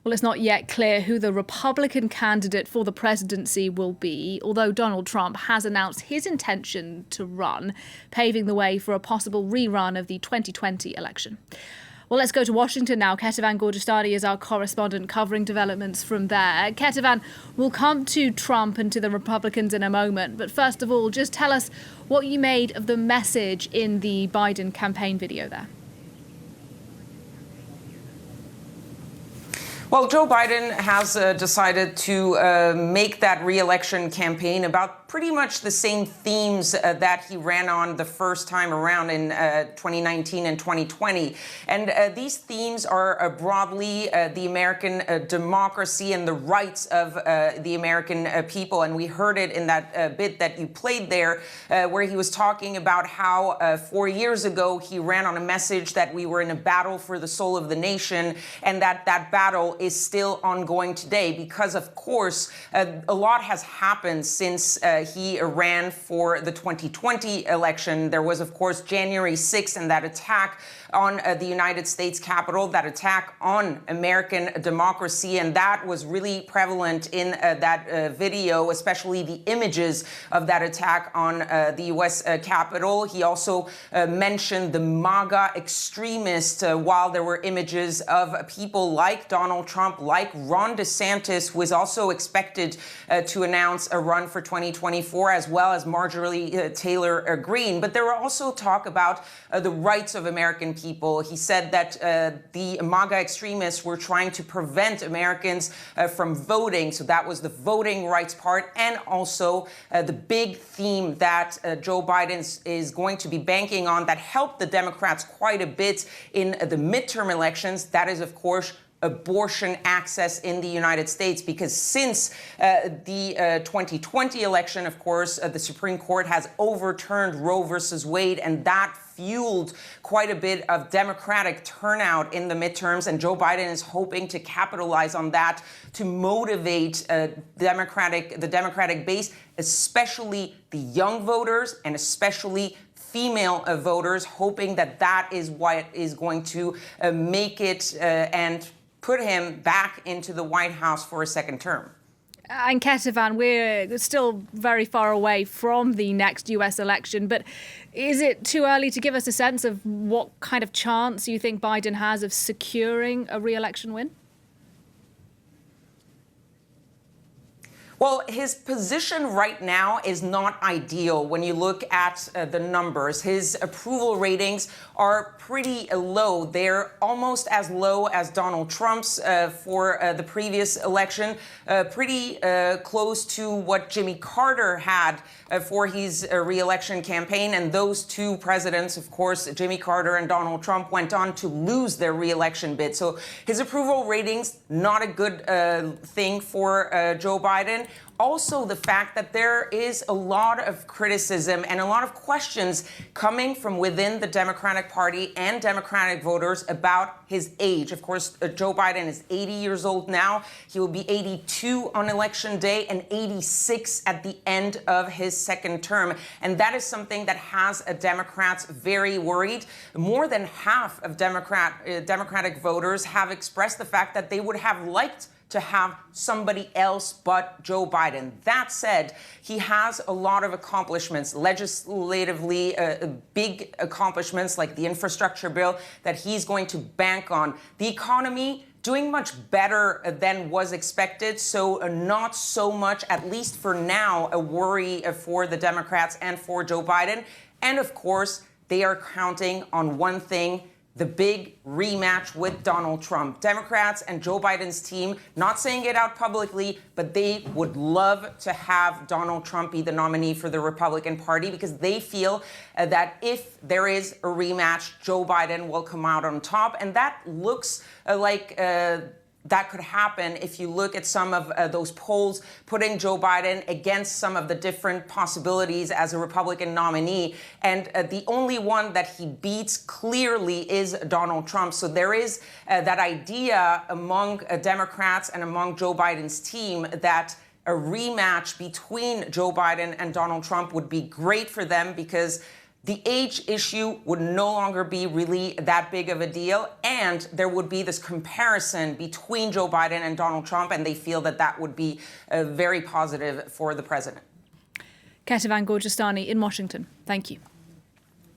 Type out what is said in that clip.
Well, it's not yet clear who the Republican candidate for the presidency will be, although Donald Trump has announced his intention to run, paving the way for a possible rerun of the 2020 election. Well, let's go to Washington now. Kethevane Gorjestani is our correspondent covering developments from there. Kethevane, we'll come to Trump and to the Republicans in a moment. But first of all, just tell us what you made of the message in the Biden campaign video there. Well, Joe Biden has decided to make that re-election campaign about pretty much the same themes that he ran on the first time around in 2019 and 2020. And these themes are broadly the American democracy and the rights of the American people. And we heard it in that bit that you played there, where he was talking about how 4 years ago he ran on a message that we were in a battle for the soul of the nation, and that battle is still ongoing today because, of course, a lot has happened since he ran for the 2020 election. There was, of course, January 6th and that attack on the United States Capitol, that attack on American democracy, and that was really prevalent in that video, especially the images of that attack on the U.S. Capitol. He also mentioned the MAGA extremists while there were images of people like Donald Trump, like Ron DeSantis, who is also expected to announce a run for 2024, as well as Marjorie Taylor Greene. But there were also talk about the rights of American people. He said that the MAGA extremists were trying to prevent Americans from voting. So that was the voting rights part. And also the big theme that Joe Biden is going to be banking on that helped the Democrats quite a bit in the midterm elections. That is, of course, abortion access in the United States, because since the 2020 election, of course, the Supreme Court has overturned Roe versus Wade, and that fueled quite a bit of Democratic turnout in the midterms. And Joe Biden is hoping to capitalize on that to motivate the Democratic base, especially the young voters and especially female voters, hoping that that is what is going to make it and put him back into the White House for a second term. And Kethevane, we're still very far away from the next US election, but is it too early to give us a sense of what kind of chance you think Biden has of securing a re-election win? Well, his position right now is not ideal when you look at the numbers. His approval ratings are pretty low. They're almost as low as Donald Trump's for the previous election, pretty close to what Jimmy Carter had for his re-election campaign. And those two presidents, of course, Jimmy Carter and Donald Trump, went on to lose their re-election bid. So his approval ratings, not a good thing for Joe Biden. Also, the fact that there is a lot of criticism and a lot of questions coming from within the Democratic Party and Democratic voters about his age. Of course, Joe Biden is 80 years old now. He will be 82 on Election Day and 86 at the end of his second term. And that is something that has Democrats very worried. More than half of Democratic voters have expressed the fact that they would have liked to have somebody else but Joe Biden. That said, he has a lot of accomplishments, legislatively, big accomplishments like the infrastructure bill that he's going to bank on. The economy, doing much better than was expected, so not so much, at least for now, a worry for the Democrats and for Joe Biden. And of course, they are counting on one thing: the big rematch with Donald Trump. Democrats and Joe Biden's team, not saying it out publicly, but they would love to have Donald Trump be the nominee for the Republican Party, because they feel that if there is a rematch, Joe Biden will come out on top. And that looks like that could happen if you look at some of those polls putting Joe Biden against some of the different possibilities as a Republican nominee. And the only one that he beats clearly is Donald Trump. So there is that idea among Democrats and among Joe Biden's team that a rematch between Joe Biden and Donald Trump would be great for them, because the age issue would no longer be really that big of a deal, and there would be this comparison between Joe Biden and Donald Trump, and they feel that that would be very positive for the president. Kethevane Gorjestani in Washington. Thank you.